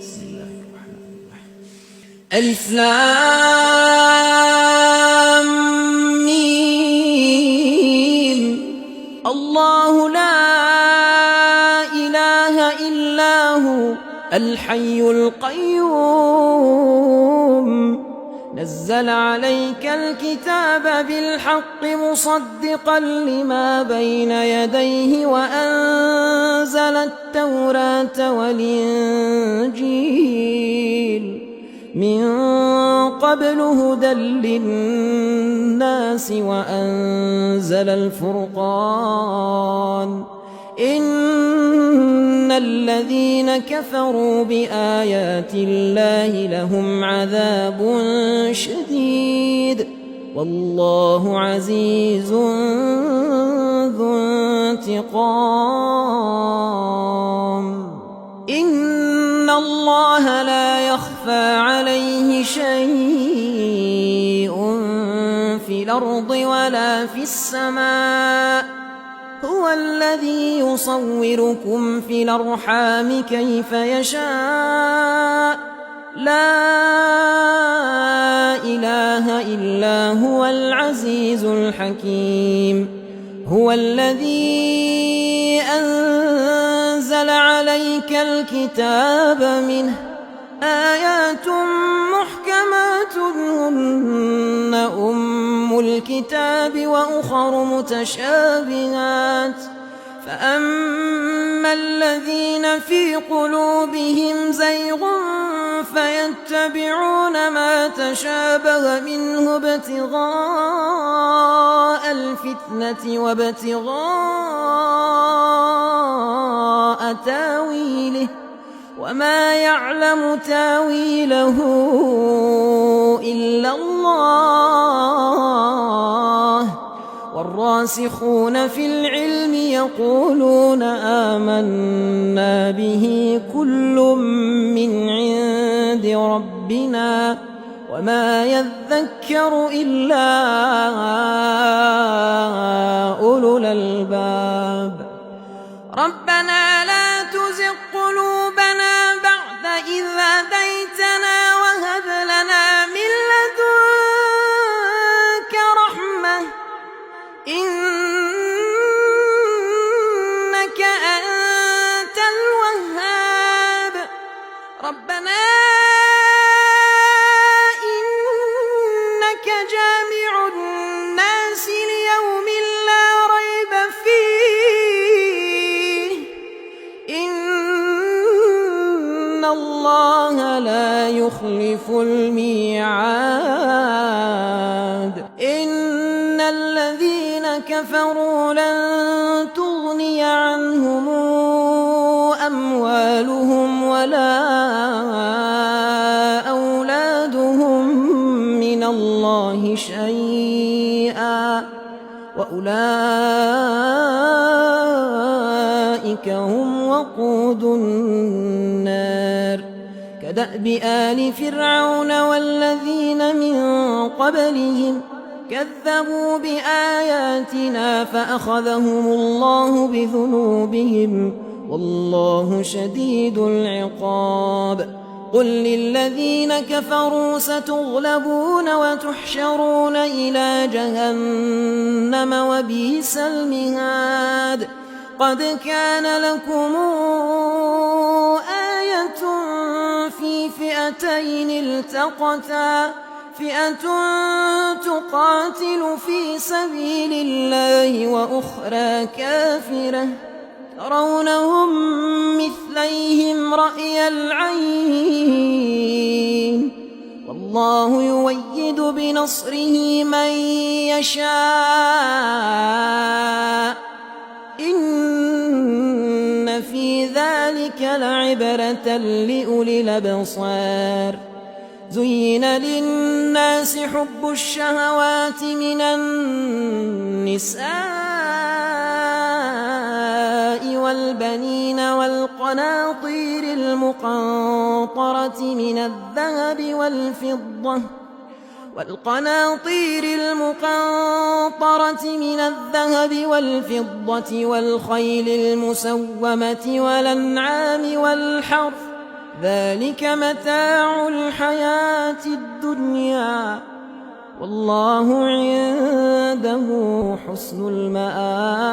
بسم الله الرحمن الرحيم. ألف لام ميم. الله لا إله إلا هو الحي القيوم نزل عليك الكتاب بالحق مصدقا لما بين يديه وأنزل التوراة والإنجيل من قبل هدى للناس وأنزل الفرقان إن الذين كفروا بآيات الله لهم عذاب شديد والله عزيز ذو انتقام. إن الله لا يخفى عليه شيء في الأرض ولا في السماء هو الذي يصوركم في الأرحام كيف يشاء لا إله إلا هو العزيز الحكيم. هو الذي أنزل عليك الكتاب منه آيات محكمات هن أم الكتاب وأخر متشابهات فأما الذين في قلوبهم زيغ فيتبعون ما تشابه منه ابتغاء الفتنة وابتغاء تاويله وما يعلم تاويله إلا الله والراسخون في العلم يقولون آمنا به كل من عند ربنا وما يذكر إلا أولو الألباب. ربنا لا تزغ قلوبنا بعد إذ هديتنا وهب لنا من لدنك رحمة إنك أنت الوهاب. ربنا إنك جامع الناس ليوم لا ريب فيه إن الله لا يخلف الميعاد. إن الذين كفروا لن تغني عنهم أموالهم ولا أولادهم من الله شيئا وأولئك هم وقود النار. كدأب آل فرعون والذين من قبلهم كذبوا بآياتنا فأخذهم الله بذنوبهم والله شديد العقاب. قل للذين كفروا ستغلبون وتحشرون إلى جهنم وبئس المهاد. قد كان لكم آية في فئتين التقتا فئة تقاتل في سبيل الله وأخرى كافرة ترونهم مثليهم رأي العين والله يؤيد بنصره من يشاء إن في ذلك لعبرة لأولي الأبصار. زين للناس حب الشهوات من النساء والبنين والقناطير المقنطرة من الذهب والفضة والخيل المسومة والأنعام والحرث ذلك متاع الحياة الدنيا والله عنده حسن المآب.